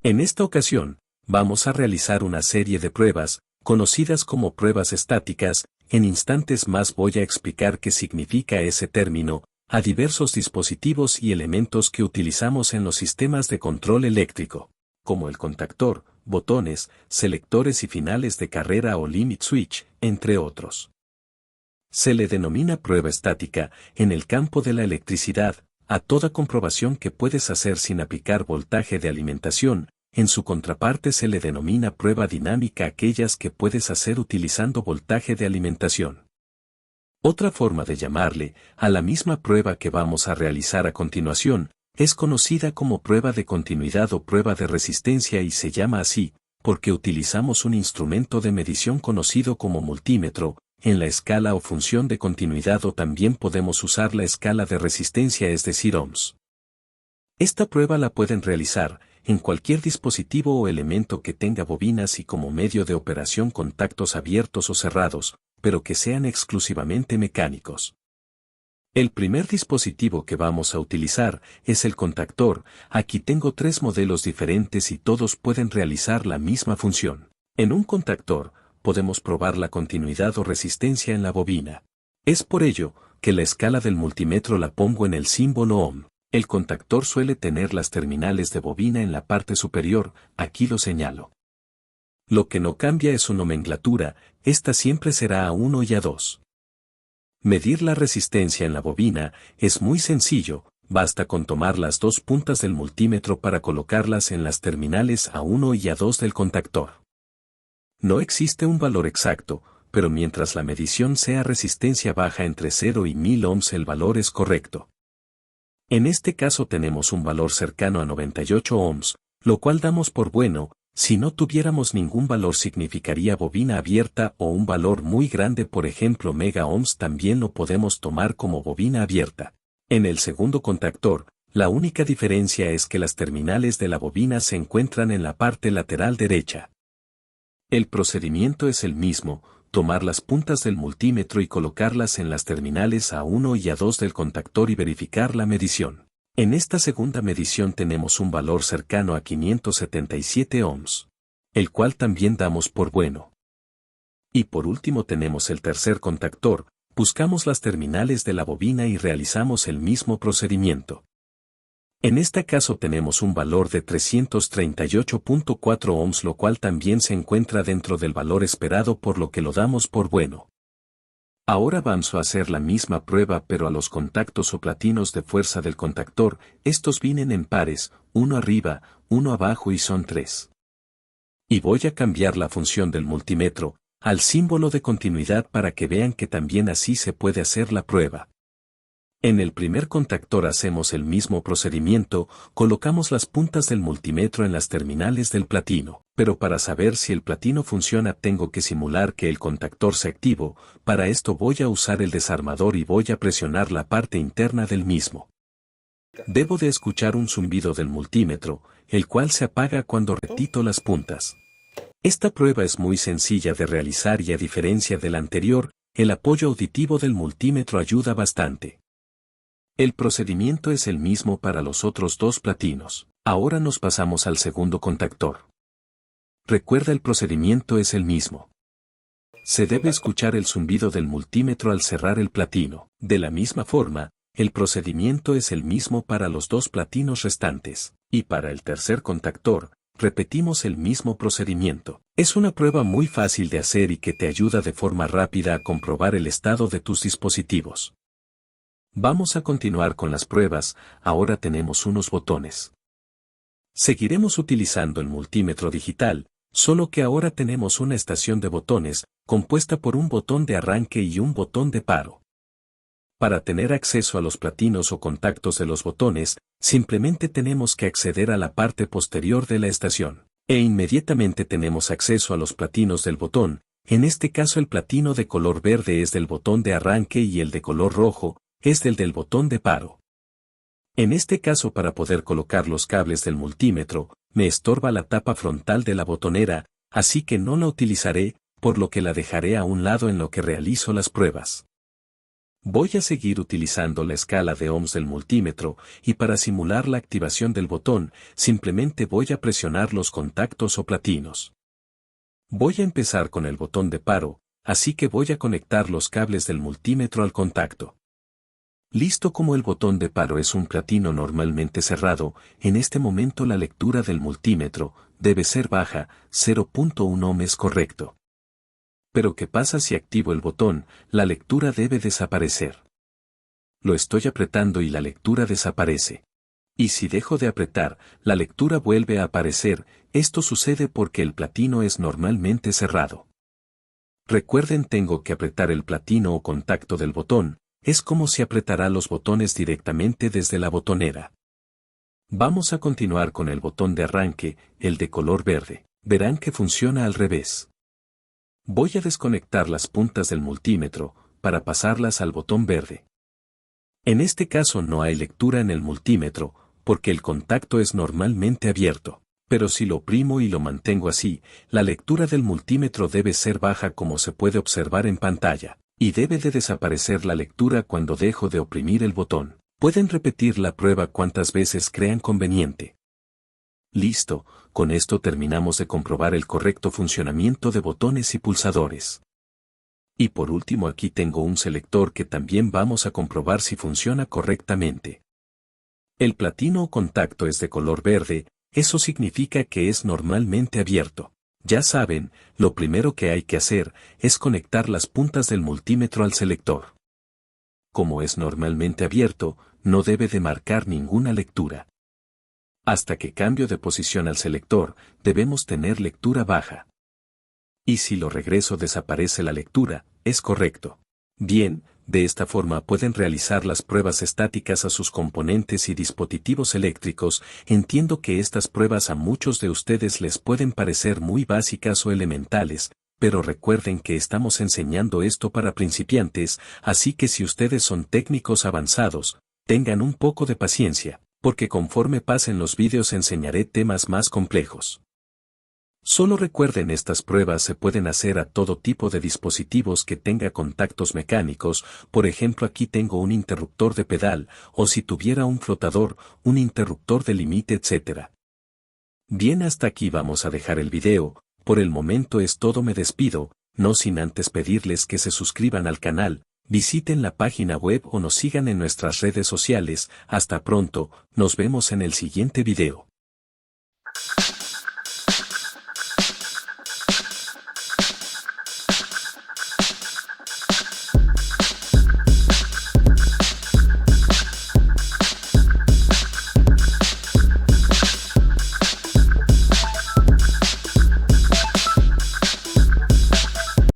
En esta ocasión, vamos a realizar una serie de pruebas, conocidas como pruebas estáticas. En instantes más voy a explicar qué significa ese término, a diversos dispositivos y elementos que utilizamos en los sistemas de control eléctrico, como el contactor, botones, selectores y finales de carrera o limit switch, entre otros. Se le denomina prueba estática, en el campo de la electricidad, a toda comprobación que puedes hacer sin aplicar voltaje de alimentación. En su contraparte se le denomina prueba dinámica aquellas que puedes hacer utilizando voltaje de alimentación. Otra forma de llamarle a la misma prueba que vamos a realizar a continuación es conocida como prueba de continuidad o prueba de resistencia y se llama así porque utilizamos un instrumento de medición conocido como multímetro en la escala o función de continuidad, o también podemos usar la escala de resistencia, es decir, ohms. Esta prueba la pueden realizar en cualquier dispositivo o elemento que tenga bobinas y como medio de operación contactos abiertos o cerrados, pero que sean exclusivamente mecánicos. El primer dispositivo que vamos a utilizar es el contactor. Aquí tengo 3 modelos diferentes y todos pueden realizar la misma función. En un contactor, podemos probar la continuidad o resistencia en la bobina. Es por ello que la escala del multímetro la pongo en el símbolo ohm. El contactor suele tener las terminales de bobina en la parte superior, aquí lo señalo. Lo que no cambia es su nomenclatura, esta siempre será A1 y A2. Medir la resistencia en la bobina es muy sencillo, basta con tomar las 2 puntas del multímetro para colocarlas en las terminales A1 y A2 del contactor. No existe un valor exacto, pero mientras la medición sea resistencia baja entre 0 y 1000 ohms el valor es correcto. En este caso tenemos un valor cercano a 98 ohms, lo cual damos por bueno. Si no tuviéramos ningún valor significaría bobina abierta, o un valor muy grande, por ejemplo mega ohms, también lo podemos tomar como bobina abierta. En el segundo contactor, la única diferencia es que las terminales de la bobina se encuentran en la parte lateral derecha. El procedimiento es el mismo, tomar las puntas del multímetro y colocarlas en las terminales A1 y A2 del contactor y verificar la medición. En esta segunda medición tenemos un valor cercano a 577 ohms, el cual también damos por bueno. Y por último tenemos el tercer contactor, buscamos las terminales de la bobina y realizamos el mismo procedimiento. En este caso tenemos un valor de 338.4 ohms, lo cual también se encuentra dentro del valor esperado, por lo que lo damos por bueno. Ahora vamos a hacer la misma prueba pero a los contactos o platinos de fuerza del contactor. Estos vienen en pares, uno arriba, uno abajo y son 3. Y voy a cambiar la función del multímetro al símbolo de continuidad para que vean que también así se puede hacer la prueba. En el primer contactor hacemos el mismo procedimiento, colocamos las puntas del multímetro en las terminales del platino, pero para saber si el platino funciona tengo que simular que el contactor se activó. Para esto voy a usar el desarmador y voy a presionar la parte interna del mismo. Debo de escuchar un zumbido del multímetro, el cual se apaga cuando retiro las puntas. Esta prueba es muy sencilla de realizar y a diferencia de la anterior, el apoyo auditivo del multímetro ayuda bastante. El procedimiento es el mismo para los otros 2 platinos. Ahora nos pasamos al segundo contactor. Recuerda, el procedimiento es el mismo. Se debe escuchar el zumbido del multímetro al cerrar el platino. De la misma forma, el procedimiento es el mismo para los 2 platinos restantes. Y para el tercer contactor, repetimos el mismo procedimiento. Es una prueba muy fácil de hacer y que te ayuda de forma rápida a comprobar el estado de tus dispositivos. Vamos a continuar con las pruebas. Ahora tenemos unos botones. Seguiremos utilizando el multímetro digital, solo que ahora tenemos una estación de botones, compuesta por un botón de arranque y un botón de paro. Para tener acceso a los platinos o contactos de los botones, simplemente tenemos que acceder a la parte posterior de la estación, e inmediatamente tenemos acceso a los platinos del botón. En este caso el platino de color verde es del botón de arranque y el de color rojo es del botón de paro. En este caso, para poder colocar los cables del multímetro, me estorba la tapa frontal de la botonera, así que no la utilizaré, por lo que la dejaré a un lado en lo que realizo las pruebas. Voy a seguir utilizando la escala de ohms del multímetro y para simular la activación del botón, simplemente voy a presionar los contactos o platinos. Voy a empezar con el botón de paro, así que voy a conectar los cables del multímetro al contacto. Listo. Como el botón de paro es un platino normalmente cerrado, en este momento la lectura del multímetro debe ser baja, 0.1 ohm es correcto. Pero ¿qué pasa si activo el botón? La lectura debe desaparecer. Lo estoy apretando y la lectura desaparece. Y si dejo de apretar, la lectura vuelve a aparecer. Esto sucede porque el platino es normalmente cerrado. Recuerden, tengo que apretar el platino o contacto del botón. Es como si apretara los botones directamente desde la botonera. Vamos a continuar con el botón de arranque, el de color verde. Verán que funciona al revés. Voy a desconectar las puntas del multímetro, para pasarlas al botón verde. En este caso no hay lectura en el multímetro, porque el contacto es normalmente abierto. Pero si lo oprimo y lo mantengo así, la lectura del multímetro debe ser baja como se puede observar en pantalla. Y debe de desaparecer la lectura cuando dejo de oprimir el botón. Pueden repetir la prueba cuantas veces crean conveniente. Listo, con esto terminamos de comprobar el correcto funcionamiento de botones y pulsadores. Y por último aquí tengo un selector que también vamos a comprobar si funciona correctamente. El platino o contacto es de color verde, eso significa que es normalmente abierto. Ya saben, lo primero que hay que hacer es conectar las puntas del multímetro al selector. Como es normalmente abierto, no debe de marcar ninguna lectura. Hasta que cambio de posición al selector, debemos tener lectura baja. Y si lo regreso desaparece la lectura, es correcto. Bien, de esta forma pueden realizar las pruebas estáticas a sus componentes y dispositivos eléctricos. Entiendo que estas pruebas a muchos de ustedes les pueden parecer muy básicas o elementales, pero recuerden que estamos enseñando esto para principiantes, así que si ustedes son técnicos avanzados, tengan un poco de paciencia, porque conforme pasen los vídeos enseñaré temas más complejos. Solo recuerden, estas pruebas se pueden hacer a todo tipo de dispositivos que tenga contactos mecánicos. Por ejemplo, aquí tengo un interruptor de pedal, o si tuviera un flotador, un interruptor de límite, etc. Bien, hasta aquí vamos a dejar el video. Por el momento es todo, me despido, no sin antes pedirles que se suscriban al canal, visiten la página web o nos sigan en nuestras redes sociales. Hasta pronto, nos vemos en el siguiente video.